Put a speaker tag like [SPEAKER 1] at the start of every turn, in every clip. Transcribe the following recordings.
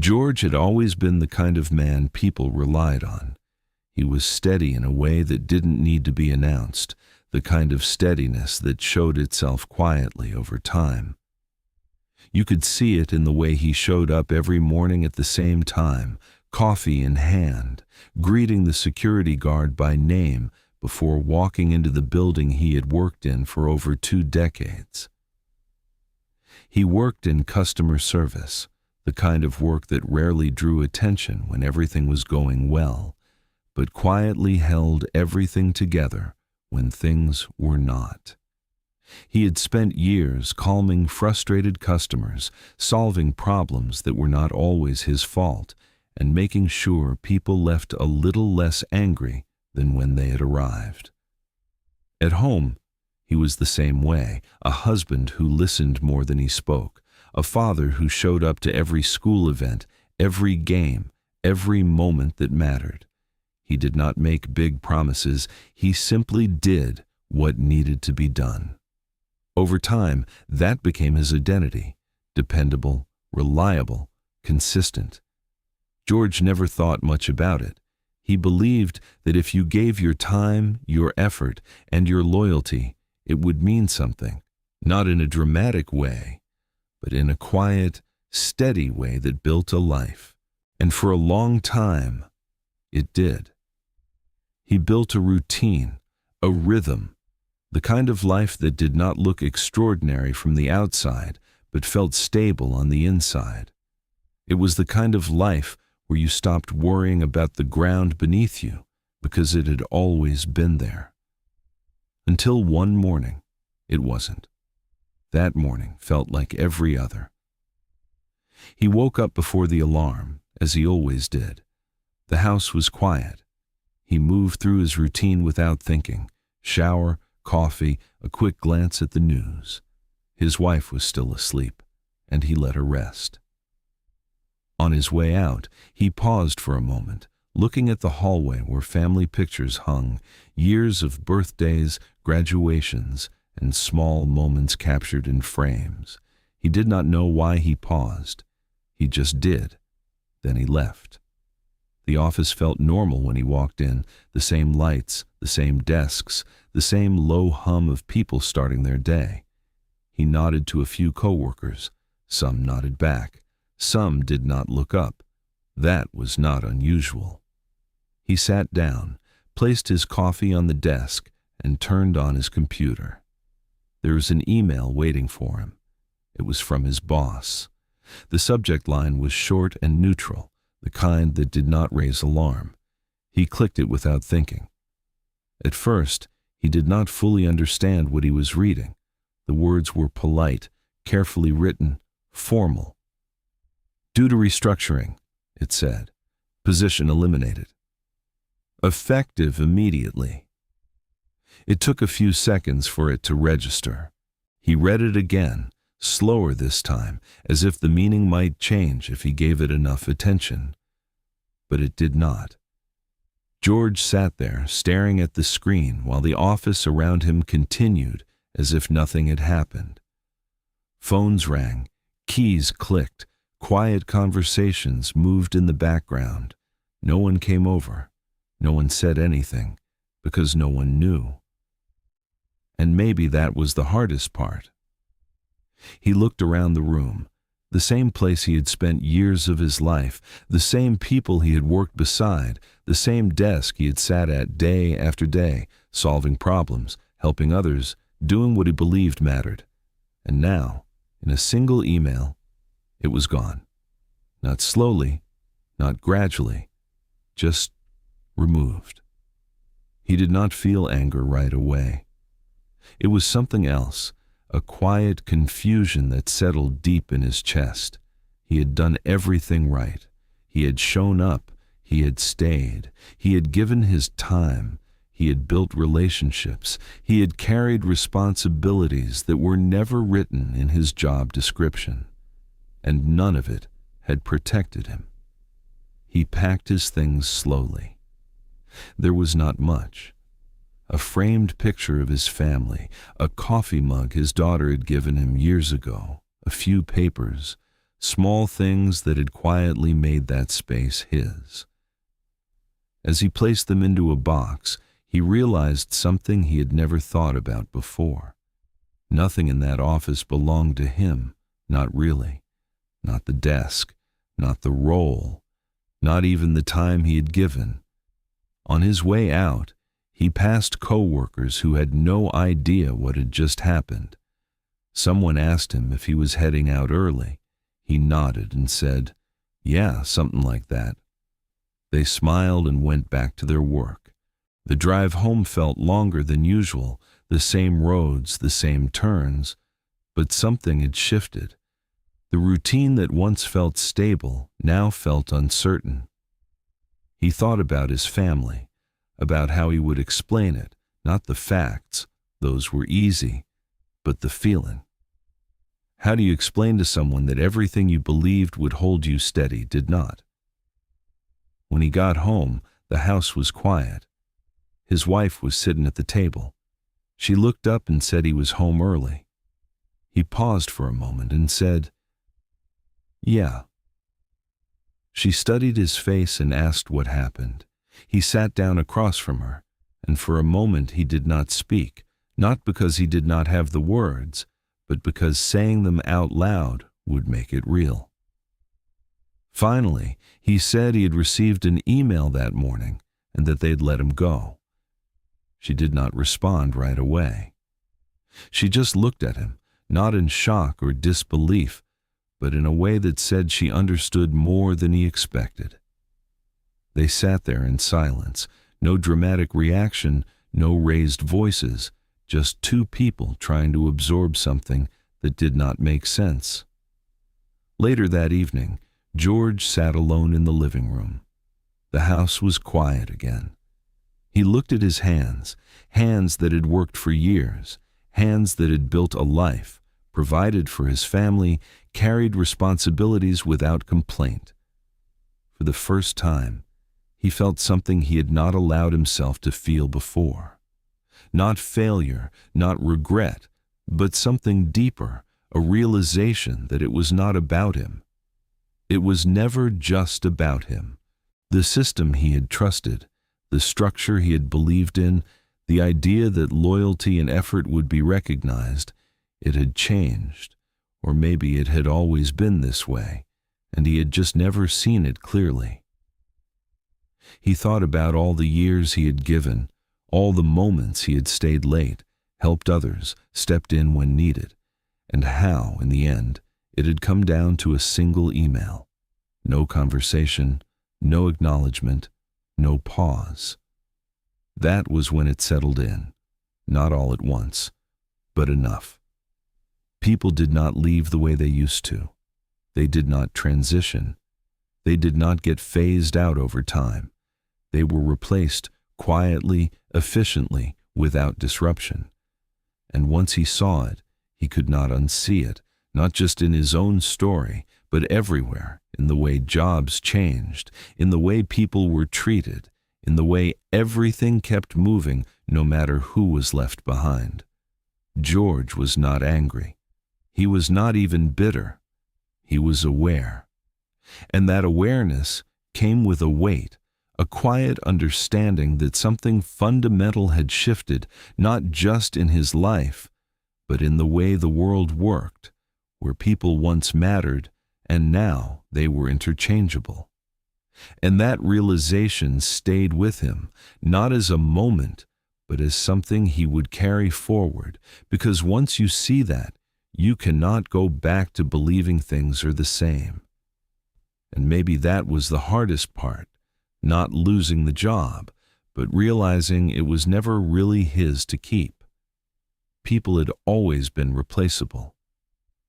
[SPEAKER 1] George had always been the kind of man people relied on. He was steady in a way that didn't need to be announced, the kind of steadiness that showed itself quietly over time. You could see it in the way he showed up every morning at the same time, coffee in hand, greeting the security guard by name before walking into the building he had worked in for over 2 decades. He worked in customer service, the kind of work that rarely drew attention when everything was going well, but quietly held everything together when things were not. He had spent years calming frustrated customers, solving problems that were not always his fault, and making sure people left a little less angry than when they had arrived. At home, he was the same way, a husband who listened more than he spoke, a father who showed up to every school event, every game, every moment that mattered. He did not make big promises, he simply did what needed to be done. Over time, that became his identity, dependable, reliable, consistent. George never thought much about it. He believed that if you gave your time, your effort, and your loyalty, it would mean something, not in a dramatic way, but in a quiet, steady way that built a life. And for a long time, it did. He built a routine, a rhythm, the kind of life that did not look extraordinary from the outside, but felt stable on the inside. It was the kind of life where you stopped worrying about the ground beneath you because it had always been there. Until one morning, it wasn't. That morning felt like every other. He woke up before the alarm, as he always did. The house was quiet. He moved through his routine without thinking. Shower, coffee, a quick glance at the news. His wife was still asleep, and he let her rest. On his way out, he paused for a moment, looking at the hallway where family pictures hung, years of birthdays, graduations, and small moments captured in frames. He did not know why he paused. He just did. Then he left. The office felt normal when he walked in, the same lights, the same desks, the same low hum of people starting their day. He nodded to a few coworkers. Some nodded back. Some did not look up. That was not unusual. He sat down, placed his coffee on the desk, and turned on his computer. There was an email waiting for him. It was from his boss. The subject line was short and neutral, the kind that did not raise alarm. He clicked it without thinking. At first, he did not fully understand what he was reading. The words were polite, carefully written, formal. Due to restructuring, it said. Position eliminated. Effective immediately. It took a few seconds for it to register. He read it again, slower this time, as if the meaning might change if he gave it enough attention. But it did not. George sat there, staring at the screen, while the office around him continued as if nothing had happened. Phones rang, keys clicked, quiet conversations moved in the background. No one came over. No one said anything, because no one knew. And maybe that was the hardest part. He looked around the room, the same place he had spent years of his life, the same people he had worked beside, the same desk he had sat at day after day, solving problems, helping others, doing what he believed mattered. And now, in a single email, it was gone. Not slowly, not gradually, just removed. He did not feel anger right away. It was something else, a quiet confusion that settled deep in his chest. He had done everything right. He had shown up. He had stayed. He had given his time. He had built relationships. He had carried responsibilities that were never written in his job description. And none of it had protected him. He packed his things slowly. There was not much. A framed picture of his family, a coffee mug his daughter had given him years ago, a few papers, small things that had quietly made that space his. As he placed them into a box, he realized something he had never thought about before. Nothing in that office belonged to him, not really. Not the desk, not the role, not even the time he had given. On his way out, he passed co-workers who had no idea what had just happened. Someone asked him if he was heading out early. He nodded and said, "Yeah, something like that." They smiled and went back to their work. The drive home felt longer than usual, the same roads, the same turns, but something had shifted. The routine that once felt stable now felt uncertain. He thought about his family, about how he would explain it, not the facts, those were easy, but the feeling. How do you explain to someone that everything you believed would hold you steady did not? When he got home, the house was quiet. His wife was sitting at the table. She looked up and said he was home early. He paused for a moment and said, "Yeah." She studied his face and asked what happened. He sat down across from her, and for a moment he did not speak, not because he did not have the words, but because saying them out loud would make it real. Finally, he said he had received an email that morning and that they'd let him go. She did not respond right away. She just looked at him, not in shock or disbelief, but in a way that said she understood more than he expected. They sat there in silence, no dramatic reaction, no raised voices, just two people trying to absorb something that did not make sense. Later that evening, George sat alone in the living room. The house was quiet again. He looked at his hands, hands that had worked for years, hands that had built a life, provided for his family, carried responsibilities without complaint. For the first time, he felt something he had not allowed himself to feel before. Not failure, not regret, but something deeper, a realization that it was not about him. It was never just about him. The system he had trusted, the structure he had believed in, the idea that loyalty and effort would be recognized, it had changed, or maybe it had always been this way, and he had just never seen it clearly. He thought about all the years he had given, all the moments he had stayed late, helped others, stepped in when needed, and how, in the end, it had come down to a single email. No conversation, no acknowledgement, no pause. That was when it settled in, not all at once, but enough. People did not leave the way they used to. They did not transition. They did not get phased out over time. They were replaced quietly, efficiently, without disruption. And once he saw it, he could not unsee it, not just in his own story, but everywhere, in the way jobs changed, in the way people were treated, in the way everything kept moving no matter who was left behind. George was not angry. He was not even bitter. He was aware. And that awareness came with a weight, a quiet understanding that something fundamental had shifted, not just in his life, but in the way the world worked, where people once mattered and now they were interchangeable. And that realization stayed with him, not as a moment, but as something he would carry forward, because once you see that, you cannot go back to believing things are the same. And maybe that was the hardest part, not losing the job, but realizing it was never really his to keep. People had always been replaceable,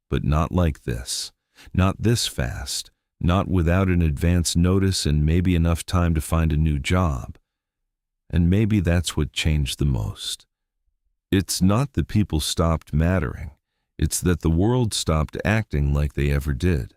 [SPEAKER 1] but not like this, not this fast, not without an advance notice and maybe enough time to find a new job. And maybe that's what changed the most. It's not that people stopped mattering, it's that the world stopped acting like they ever did.